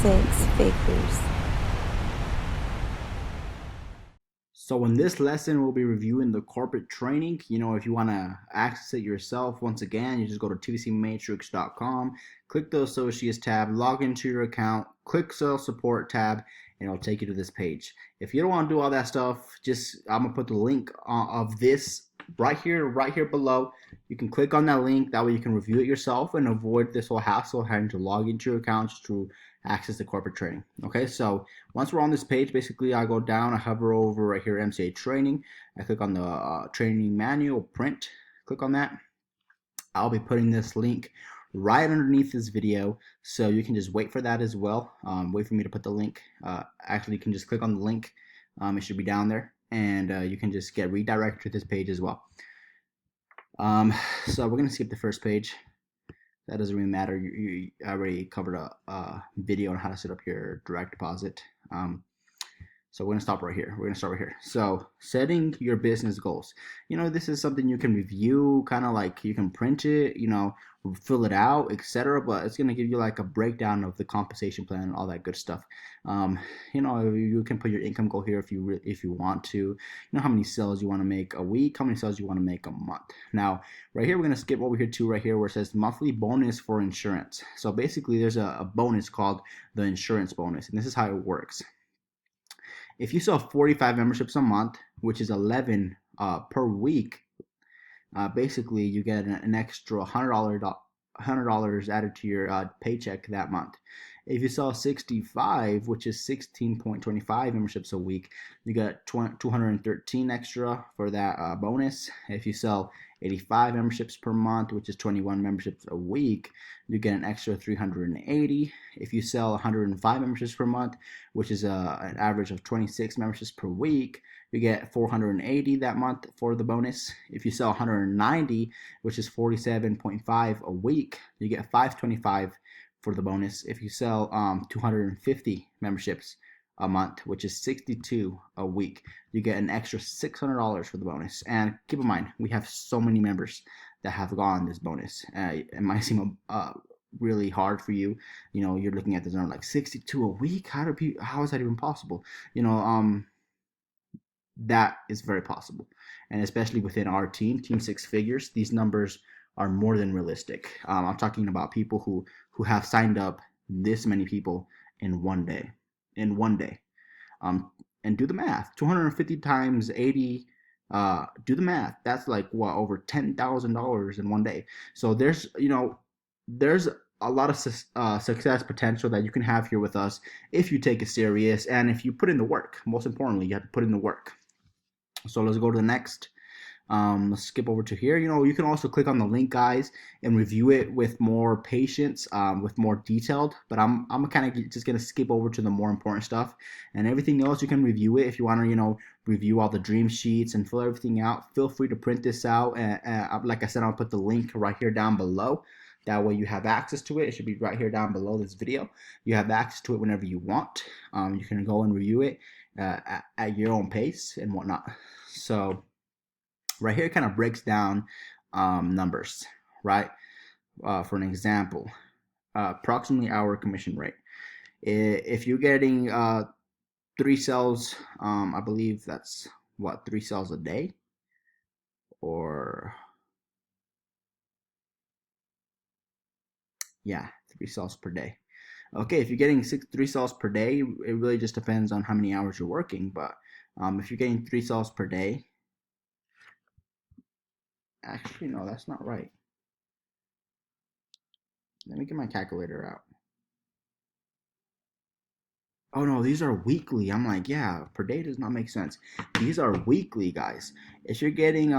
six figures. So in this lesson, we'll be reviewing the corporate training. If you want to access it yourself, once again, you just go to tvcmatrix.com, click the Associates tab, log into your account, click Sales Support tab, and it'll take you to this page. If you don't want to do all that stuff, I'm going to put the link of this right here below. You can click on that link. That way you can review it yourself and avoid this whole hassle of having to log into your account just to access the corporate training. Okay, so once we're on this page, basically I go down, I hover over right here, MCA training. I click on the training manual, print, click on that. I'll be putting this link right underneath this video, so you can just wait for that as well. Wait for me to put the link. Actually, you can just click on the link. It should be down there, and you can just get redirected to this page as well. So we're gonna skip the first page. That doesn't really matter. You already covered a video on how to set up your direct deposit. So we're gonna stop right here. We're gonna start right here. So setting your business goals. This is something you can review, kind of like you can print it, fill it out, etc. But it's gonna give you like a breakdown of the compensation plan and all that good stuff. You can put your income goal here if you want to. How many sales you want to make a week, how many sales you want to make a month. Now, right here, we're gonna skip over here to right here where it says monthly bonus for insurance. So basically, there's a bonus called the insurance bonus, and this is how it works. If you sell 45 memberships a month, which is 11 per week, basically you get an extra $100 added to your paycheck that month. If you sell 65, which is 16.25 memberships a week, you get 213 extra for that bonus. If you sell 85 memberships per month, which is 21 memberships a week, you get an extra 380. If you sell 105 memberships per month, which is an average of 26 memberships per week, you get 480 that month for the bonus. If you sell 190, which is 47.5 a week, you get 525 for the bonus. If you sell 250 memberships a month, which is 62 a week, you get an extra $600 for the bonus. And keep in mind, we have so many members that have gone this bonus. It might seem really hard for you. You're looking at this number like 62 a week. How is that even possible? That is very possible, and especially within our team six figures, these numbers are more than realistic. I'm talking about people who have signed up this many people in one day. And do the math. 250 times 80. Do the math. That's like what, over $10,000 in one day. So there's a lot of success potential that you can have here with us if you take it serious and if you put in the work. Most importantly, you have to put in the work. So let's go to the next. Let's skip over to here. You can also click on the link, guys, and review it with more patience, with more detailed. But I'm kind of just gonna skip over to the more important stuff, and everything else you can review it if you want to, review all the dream sheets and fill everything out. Feel free to print this out, and like I said, I'll put the link right here down below. That way you have access to it. It should be right here down below this video. You have access to it whenever you want. You can go and review it at your own pace and whatnot. So right here, it kind of breaks down numbers, right? For an example, approximately hour commission rate. If you're getting 3 sales, I believe that's what, 3 sales a day, or yeah, 3 sales per day. Okay, if you're getting 3 sales per day, it really just depends on how many hours you're working. But if you're getting 3 sales per day, actually no, that's not right. Let me get my calculator out. Oh no, these are weekly. I'm like, yeah, per day does not make sense. These are weekly, guys. If you're getting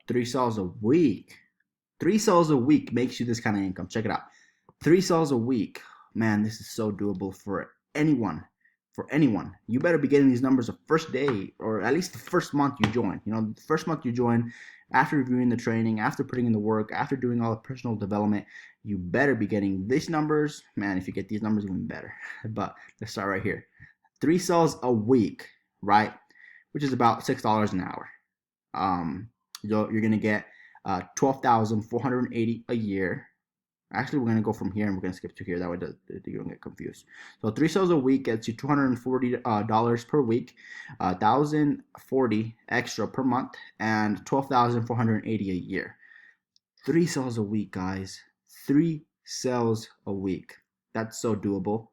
3 sales a week, 3 sales a week makes you this kind of income. Check it out. 3 sales a week. Man, this is so doable for anyone. For anyone. You better be getting these numbers the first day, or at least the first month you join. The first month you join, after reviewing the training, after putting in the work, after doing all the personal development, you better be getting these numbers. Man, if you get these numbers, even better. But let's start right here. 3 sales a week, right? Which is about $6 an hour. You're gonna get 12,480 a year, Actually, we're going to go from here and we're going to skip to here. That way you don't get confused. So 3 sales a week gets you $240 per week, 1,040 extra per month, and 12,480 a year. 3 sales a week, guys. 3 sales a week. That's so doable.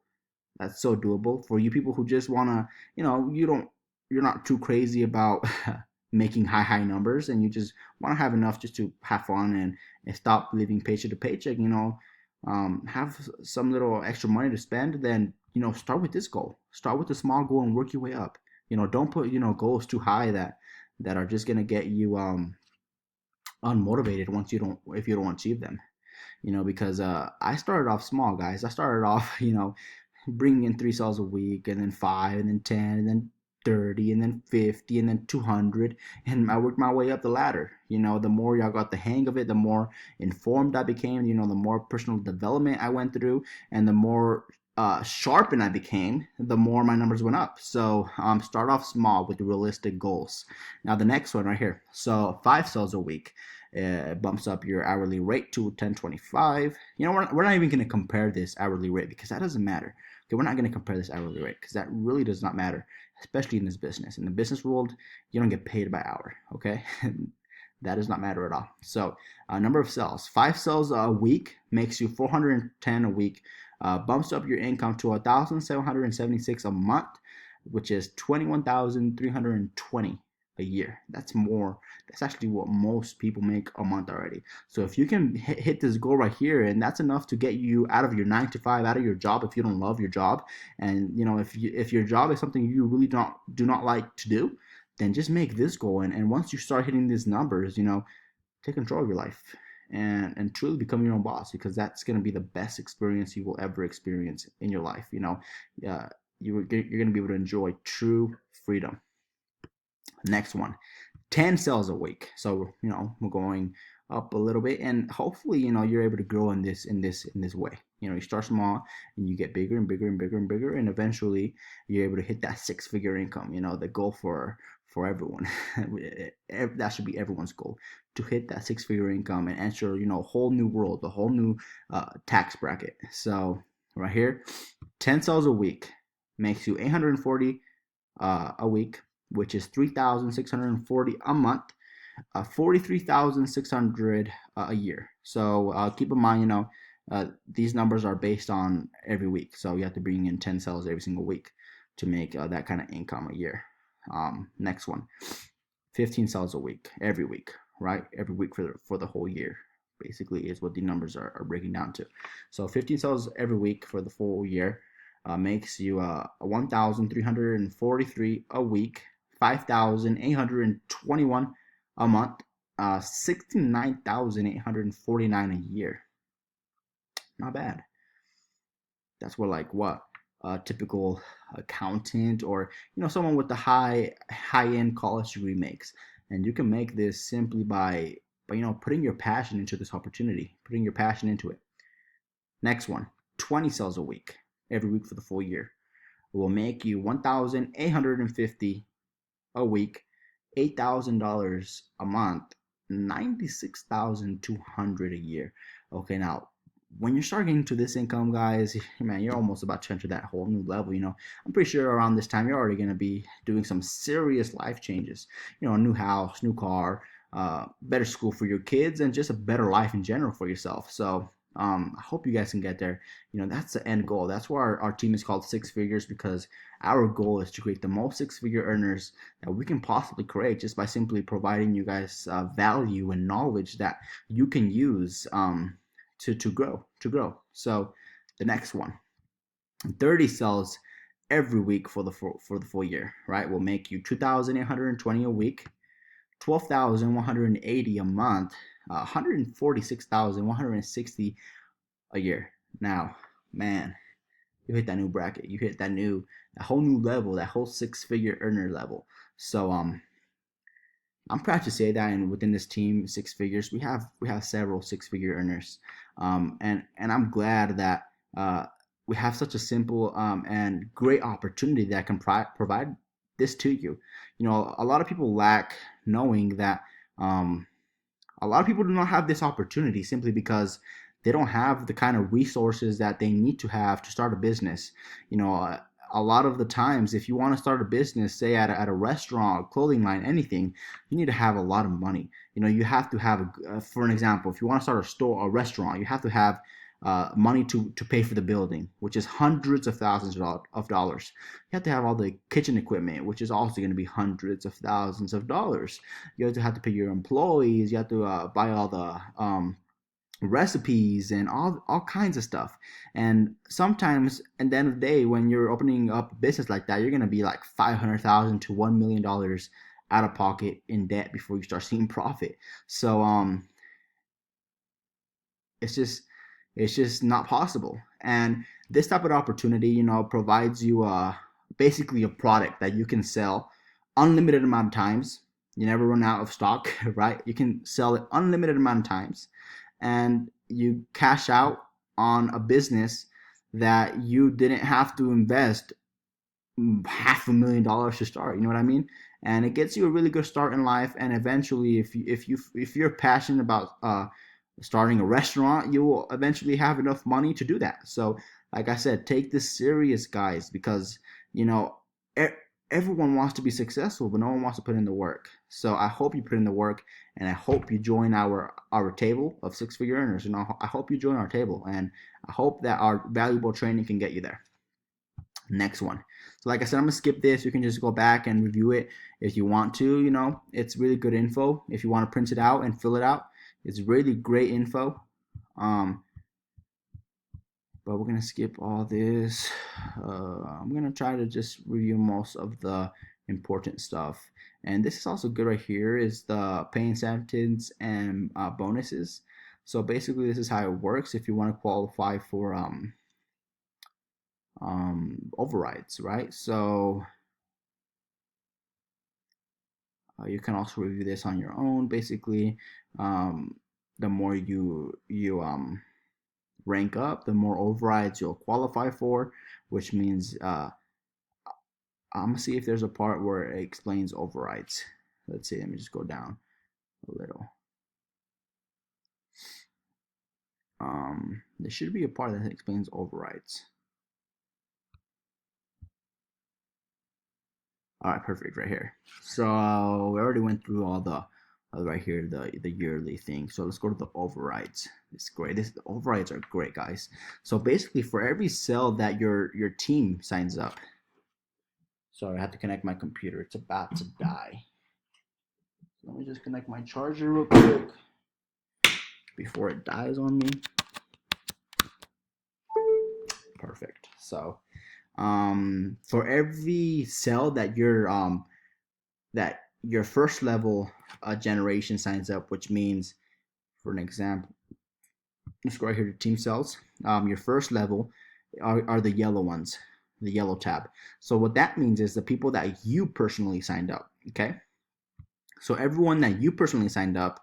That's so doable for you people who just wanna, you're not too crazy about making high numbers, and you just want to have enough just to have fun and stop living paycheck to paycheck. Have some little extra money to spend. Then start with this goal. Start with a small goal and work your way up. Don't put goals too high that are just gonna get you unmotivated once you don't if you don't achieve them. Because I started off small, guys. I started off bringing in 3 sales a week, and then five, and then 10, and then 30, and then 50, and then 200, and I worked my way up the ladder. The more y'all got the hang of it, the more informed I became. The more personal development I went through, and the more sharpened I became, the more my numbers went up. So start off small with realistic goals. Now the next one right here. So 5 sales a week. Bumps up your hourly rate to 10.25. We're not even going to compare this hourly rate because that doesn't matter. Okay, we're not going to compare this hourly rate because that really does not matter, especially in this business. In the business world, you don't get paid by hour. Okay, that does not matter at all. So, number of sales: 5 sales a week makes you 410 a week. Bumps up your income to 1,776 a month, which is 21,320 a year. That's more. That's actually what most people make a month already. So if you can hit this goal right here, and that's enough to get you out of your 9 to 5, out of your job if you don't love your job, and if your job is something you really do not like to do, then just make this goal. And once you start hitting these numbers, take control of your life and truly become your own boss, because that's going to be the best experience you will ever experience in your life. You're going to be able to enjoy true freedom. Next one, 10 sales a week. So we're going up a little bit, and hopefully you're able to grow in this way. You start small and you get bigger and bigger and bigger and bigger, and eventually you're able to hit that 6-figure income. The goal for everyone. That should be everyone's goal, to hit that 6-figure income and enter a whole new world, a whole new tax bracket. So right here, 10 sales a week makes you 840 a week, which is 3,640 a month, 43,600 a year. So keep in mind, these numbers are based on every week. So you have to bring in 10 sales every single week to make that kind of income a year. Next one, 15 sales a week, every week, right? Every week for the whole year, basically, is what the numbers are breaking down to. So 15 sales every week for the full year makes you 1,343 a week, 5,821 a month, 69,849 a year. Not bad. That's what a typical accountant, or someone with the high end college degree makes. And you can make this simply by putting your passion into this opportunity, putting your passion into it. Next one, 20 sales a week, every week for the full year. It will make you 1,850 a week, $8,000 a month, 96,200 a year. Okay, now when you start getting to this income, guys, man, you're almost about to enter that whole new level. I'm pretty sure around this time you're already going to be doing some serious life changes. A new house, new car, better school for your kids, and just a better life in general for yourself. So I hope you guys can get there. That's the end goal. That's why our team is called Six Figures, because our goal is to create the most 6-figure earners that we can possibly create, just by simply providing you guys value and knowledge that you can use to grow. So the next one, 30 sales every week for the full year, right, will make you 2,820 a week, 12,180 a month, 146,160 a year. Now, man, you hit that new bracket. You hit that whole new level, that whole 6-figure earner level. So I'm proud to say that, and within this team, 6 figures, we have several 6-figure earners, and I'm glad that we have such a simple and great opportunity that can provide this to you. A lot of people lack knowing that a lot of people do not have this opportunity, simply because they don't have the kind of resources that they need to have to start a business. You know, a lot of the times, if you want to start a business, say at a restaurant, clothing line, anything, you need to have a lot of money. You know, you have to have, for an example, if you want to start a store, a restaurant, you have to have money to pay for the building, which is hundreds of thousands of dollars. You have to have all the kitchen equipment, which is also going to be hundreds of thousands of dollars. You have to pay your employees. You have to buy all the recipes and all kinds of stuff. And sometimes at the end of the day, when you're opening up a business like that, you're going to be like 500,000 to $1 million out of pocket in debt before you start seeing profit. So it's just it's just not possible. And this type of opportunity, you know, provides you basically a product that you can sell unlimited amount of times. You never run out of stock, right? You can sell it unlimited amount of times, and you cash out on a business that you didn't have to invest $500,000 to start. You know what I mean? And it gets you a really good start in life. And eventually, if you're passionate about starting a restaurant, you will eventually have enough money to do that. So, like I said, take this serious, guys, because you know e- everyone wants to be successful, but no one wants to put in the work. So I hope you put in the work, and I hope you join our table of six-figure earners. You know, I hope you join our table, and I hope that our valuable training can get you there. Next one. So like I said, I'm gonna skip this. You can just go back and review it if you want to. You know, it's really good info. If you want to print it out and fill it out, it's really great info. Um, but we're gonna skip all this. I'm gonna try to just review most of the important stuff. And this is also good right here. Is the pay incentives and bonuses. So basically, this is how it works. If you want to qualify for overrides, right? So you can also review this on your own. Basically, um, the more you rank up, the more overrides you'll qualify for, which means I'm gonna see if there's a part where it explains overrides. Let's see. Let me just go down a little. There should be a part that explains overrides. All right, perfect, right here. So we already went through all the right here the yearly thing. So let's go to the overrides. It's great. The overrides are great, guys. So basically, for every cell that your team signs up. Sorry, I have to connect my computer. It's about to die. So let me just connect my charger real quick before it dies on me. Perfect. So for every cell that your first level generation signs up, which means, for an example, let's go right here to team cells. Your first level are the yellow ones, the yellow tab. So what that means is the people that you personally signed up. Okay. So everyone that you personally signed up,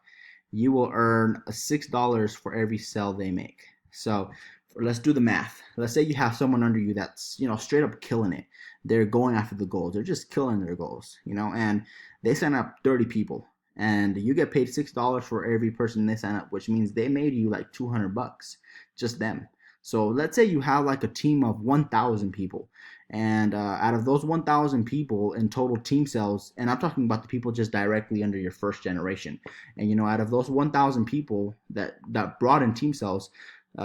you will earn $6 for every sell they make. So let's do the math. Let's say you have someone under you that's, you know, straight up killing it. They're going after the goals. They're just killing their goals, you know, and they sign up 30 people, and you get paid $6 for every person they sign up, which means they made you like 200 bucks, just them. So let's say you have like a team of 1,000 people, and out of those 1,000 people in total team cells, and I'm talking about the people just directly under your first generation, and you know, out of those 1,000 people that brought in team cells,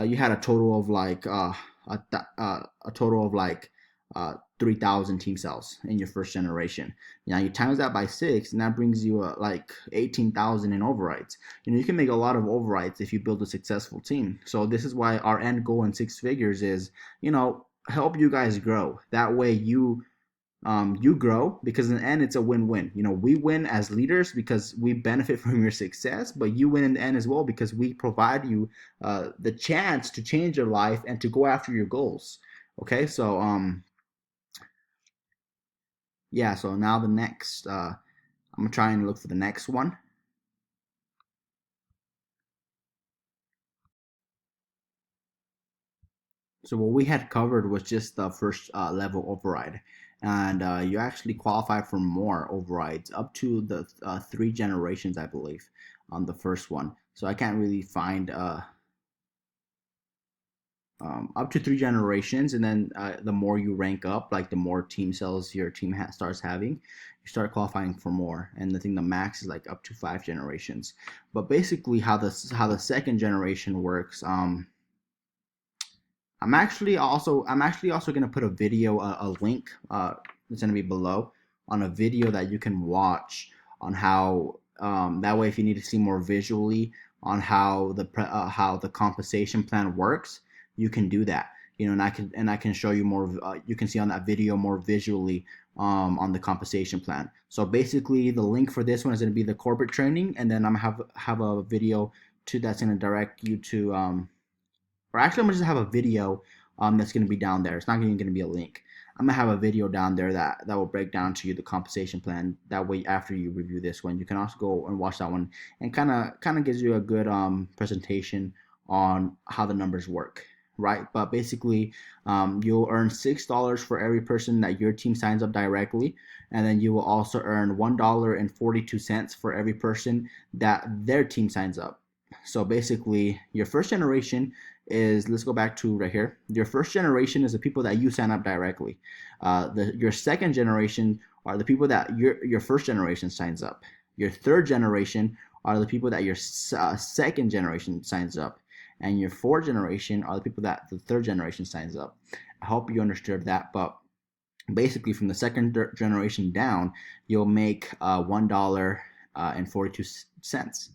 you had a total of like a total of like 3,000 team cells in your first generation. Now you times that by six, and that brings you like 18,000 in overrides. You know, you can make a lot of overrides if you build a successful team. So this is why our end goal in six figures is, you know, help you guys grow. That way you grow, because in the end it's a win-win. You know, we win as leaders because we benefit from your success, but you win in the end as well because we provide you the chance to change your life and to go after your goals. Okay, so yeah, so now the next I'm gonna try and look for the next one. So what we had covered was just the first level override, and you actually qualify for more overrides up to the three generations, I believe, on the first one. So I can't really find up to 3 generations, and then the more you rank up, like the more team cells your team starts having, you start qualifying for more. And I think the max is like up to 5 generations. But basically, how the second generation works. I'm actually also gonna put a video, a link that's gonna be below, on a video that you can watch on how, that way if you need to see more visually on how the compensation plan works, you can do that. And I can show you more. You can see on that video more visually, on the compensation plan. So basically, the link for this one is gonna be the corporate training, and then I'm gonna have a video to that's gonna direct you to, or actually, I'm gonna just have a video, that's gonna be down there. It's not even gonna be a link. I'm gonna have a video down there that will break down to you the compensation plan. That way, after you review this one, you can also go and watch that one, and kind of gives you a good presentation on how the numbers work, right? But basically, you'll earn $6 for every person that your team signs up directly, and then you will also earn $1.42 for every person that their team signs up. So basically, your first generation is, let's go back to right here. Your first generation is the people that you sign up directly. Your second generation are the people that your first generation signs up. Your third generation are the people that your second generation signs up, and your fourth generation are the people that the third generation signs up. I hope you understood that. But basically, from the second generation down, you'll make $1.42,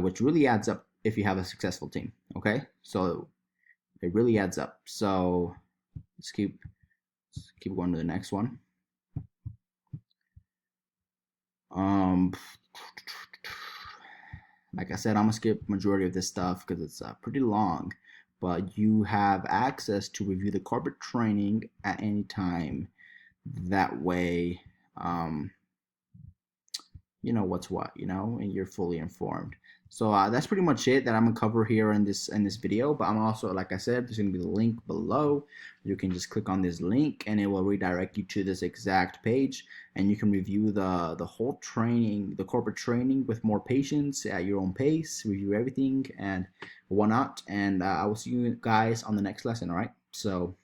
which really adds up if you have a successful team. Okay, so it really adds up. So let's keep going to the next one. Um, like I said, I'm gonna skip majority of this stuff because it's pretty long. But you have access to review the corporate training at any time. That way, you know what's what, and you're fully informed. So that's pretty much it that I'm gonna cover here in this video. But I'm also, like I said, there's gonna be the link below. You can just click on this link, and it will redirect you to this exact page, and you can review the whole training, the corporate training, with more patience at your own pace. Review everything and whatnot. And I will see you guys on the next lesson. All right. So